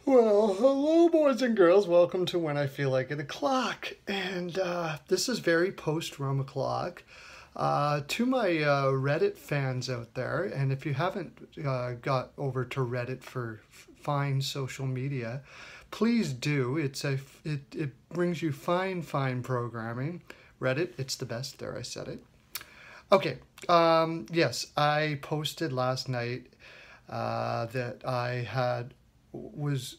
Well, hello, boys and girls. Welcome to When I Feel Like It O'Clock. And this is very post-rum o'clock. To my Reddit fans out there, and if you haven't got over to Reddit for fine social media, please do. It brings you fine programming. Reddit, it's the best. There, I said it. Okay. Yes, I posted last night that I was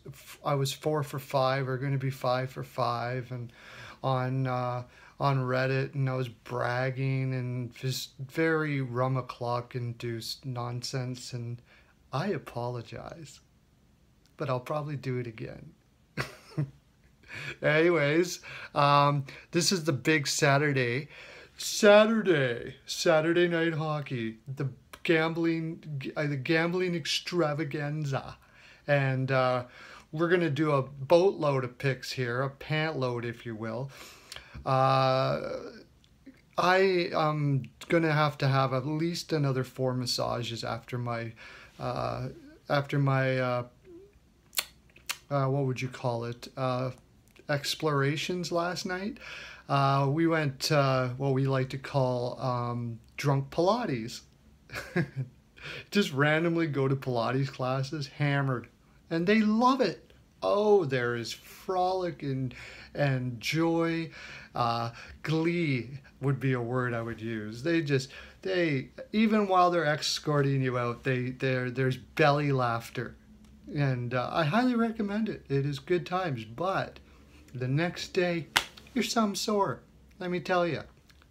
4 for 5, or going to be 5 for 5, and on Reddit, and I was bragging and just very rum o'clock induced nonsense, and I apologize, but I'll probably do it again. Anyways, this is the big Saturday night hockey, the gambling extravaganza. And we're going to do a boatload of picks here, a pant load, if you will. I am going to have at least another 4 massages after my what would you call it, explorations last night. We went what we like to call drunk Pilates. Just randomly go to Pilates classes, hammered, and they love it. Oh, there is frolic and joy. Glee would be a word I would use. They even while they're escorting you out, there's belly laughter, and I highly recommend it. It is good times, but the next day you're some sore. Let me tell you,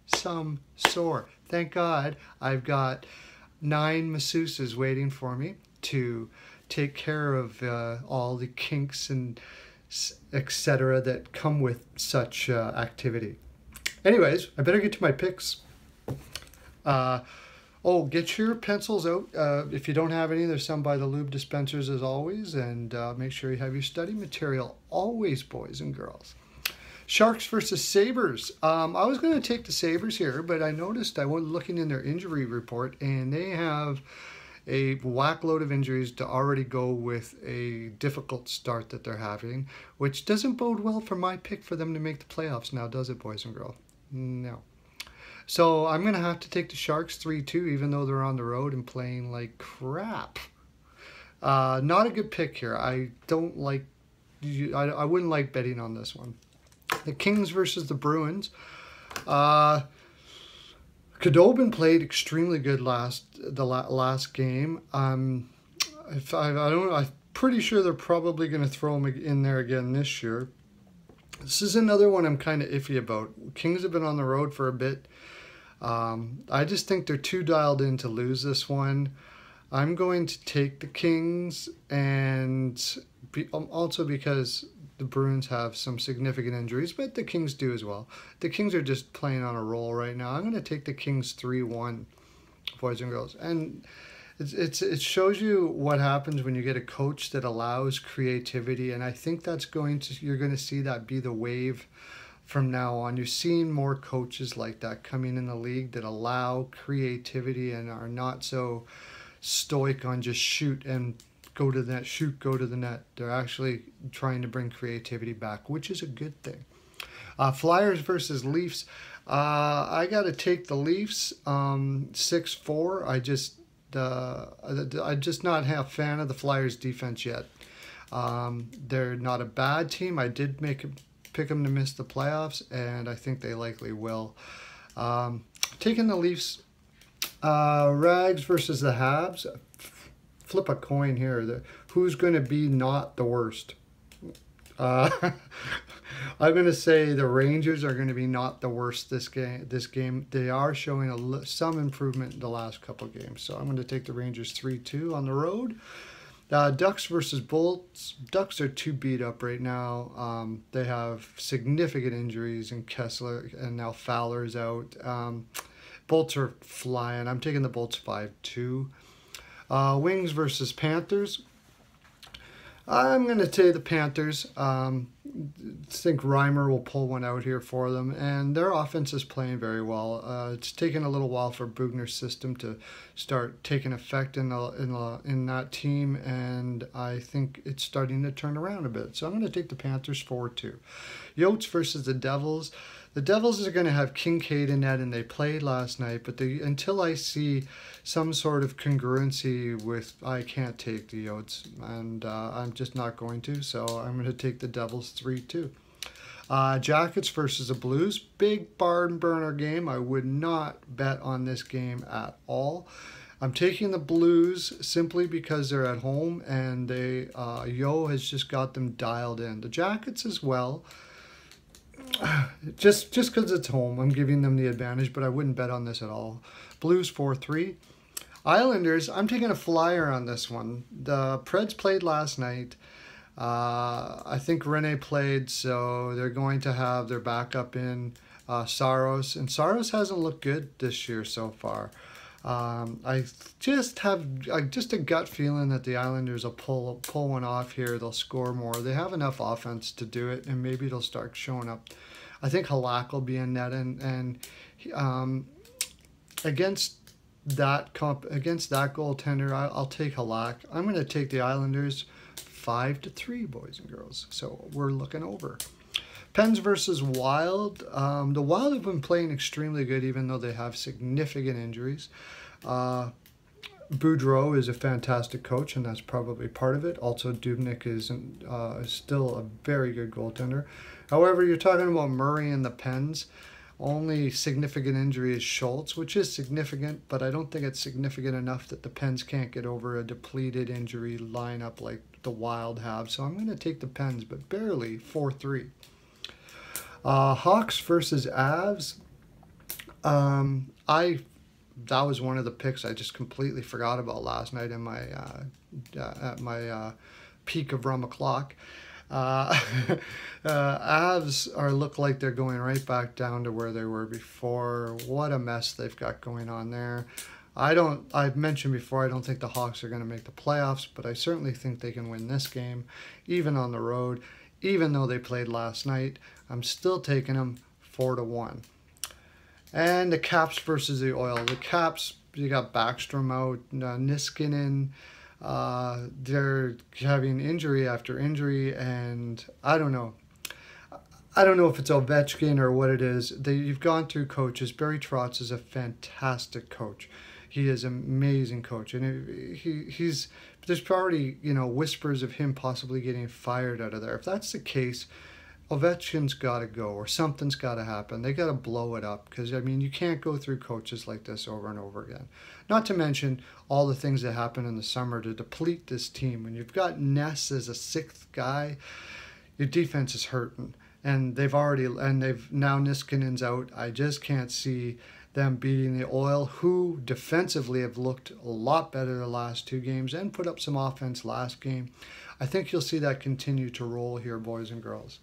some sore. Thank God I've got 9 masseuses waiting for me to take care of all the kinks and etc. that come with such activity. Anyways, I better get to my picks. Get your pencils out. If you don't have any, there's some by the lube dispensers as always, and make sure you have your study material always, boys and girls. Sharks versus Sabres. I was going to take the Sabres here, but I noticed I was looking in their injury report, and they have a whack load of injuries to already go with a difficult start that they're having, which doesn't bode well for my pick for them to make the playoffs now, does it, boys and girls? No. So I'm going to have to take the Sharks 3-2, even though they're on the road and playing like crap. Not a good pick here. I wouldn't like betting on this one. The Kings versus the Bruins. Khudobin played extremely good the last game. I'm pretty sure they're probably going to throw him in there again this year. This is another one I'm kind of iffy about. Kings have been on the road for a bit. I just think they're too dialed in to lose this one. I'm going to take the Kings, and also because the Bruins have some significant injuries, but the Kings do as well. The Kings are just playing on a roll right now. I'm going to take the Kings 3-1, boys and girls. And it shows you what happens when you get a coach that allows creativity, and I think you're going to see that be the wave from now on. You're seeing more coaches like that coming in the league that allow creativity and are not so stoic on just shoot and go to the net, shoot, go to the net. They're actually trying to bring creativity back, which is a good thing. Flyers versus Leafs. I got to take the Leafs 6-4. I'm just not a fan of the Flyers defense yet. They're not a bad team. I did pick them to miss the playoffs, and I think they likely will. Taking the Leafs. Rags versus the Habs. Flip a coin here. Who's going to be not the worst? I'm going to say the Rangers are going to be not the worst this game. They are showing some improvement in the last couple of games. So I'm going to take the Rangers 3-2 on the road. Ducks versus Bolts. Ducks are too beat up right now. They have significant injuries in Kessler, and now Fowler's out. Bolts are flying. I'm taking the Bolts 5-2. Wings versus Panthers. I'm going to say the Panthers. Think Reimer will pull one out here for them, and their offense is playing very well. It's taken a little while for Bugner's system to start taking effect in that team, and I think it's starting to turn around a bit. So I'm going to take the Panthers 4-2. Yotes versus the Devils. The Devils are going to have Kincaid in net, and they played last night, but until I see some sort of congruency with, I can't take the Yotes, and I'm just not going to, so I'm going to take the Devils 3-2. Jackets versus the Blues, big barn burner game. I would not bet on this game at all. I'm taking the Blues simply because they're at home, and Yo has just got them dialed in. The Jackets as well. Just because it's home, I'm giving them the advantage, but I wouldn't bet on this at all. Blues 4-3. Islanders, I'm taking a flyer on this one. The Preds played last night. I think Rene played, so they're going to have their backup in Saros, and Saros hasn't looked good this year so far. I just have a gut feeling that the Islanders will pull one off here. They'll score more. They have enough offense to do it, and maybe they'll start showing up. I think Halak will be in net, and against that goaltender, I'll take Halak. I'm going to take the Islanders 5-3, boys and girls. So we're looking over. Pens versus Wild. The Wild have been playing extremely good, even though they have significant injuries. Boudreau is a fantastic coach, and that's probably part of it. Also, Dubnyk is still a very good goaltender. However, you're talking about Murray and the Pens. Only significant injury is Schultz, which is significant, but I don't think it's significant enough that the Pens can't get over a depleted injury lineup like the Wild have. So I'm going to take the Pens, but barely 4-3. Hawks versus Avs. That was one of the picks I just completely forgot about last night in my at my peak of rum o'clock. Avs look like they're going right back down to where they were before. What a mess they've got going on there. I've mentioned before, I don't think the Hawks are going to make the playoffs, but I certainly think they can win this game, even on the road. Even though they played last night, I'm still taking them 4-1. And the Caps versus the Oil. The Caps, you got Backstrom out, Niskanen. They're having injury after injury, and I don't know. I don't know if it's Ovechkin or what it is. You've gone through coaches. Barry Trotz is a fantastic coach. He is an amazing coach, and he's there's already whispers of him possibly getting fired out of there. If that's the case, Ovechkin's got to go, or something's got to happen. They got to blow it up, because you can't go through coaches like this over and over again. Not to mention all the things that happened in the summer to deplete this team. When you've got Ness as a sixth guy, your defense is hurting, and they've now Niskanen's out. I just can't see them beating the Oil, who defensively have looked a lot better the last two games and put up some offense last game. I think you'll see that continue to roll here, boys and girls.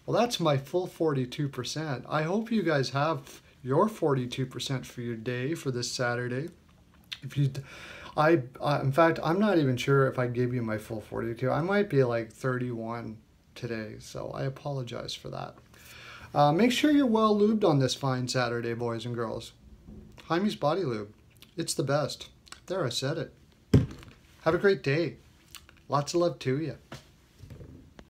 Well, that's my full 42%. I hope you guys have your 42% for your day for this Saturday. In fact, I'm not even sure if I gave you my full 42. I might be like 31 today, so I apologize for that. Make sure you're well lubed on this fine Saturday, boys and girls. Jaime's Body Lube. It's the best. There, I said it. Have a great day. Lots of love to you.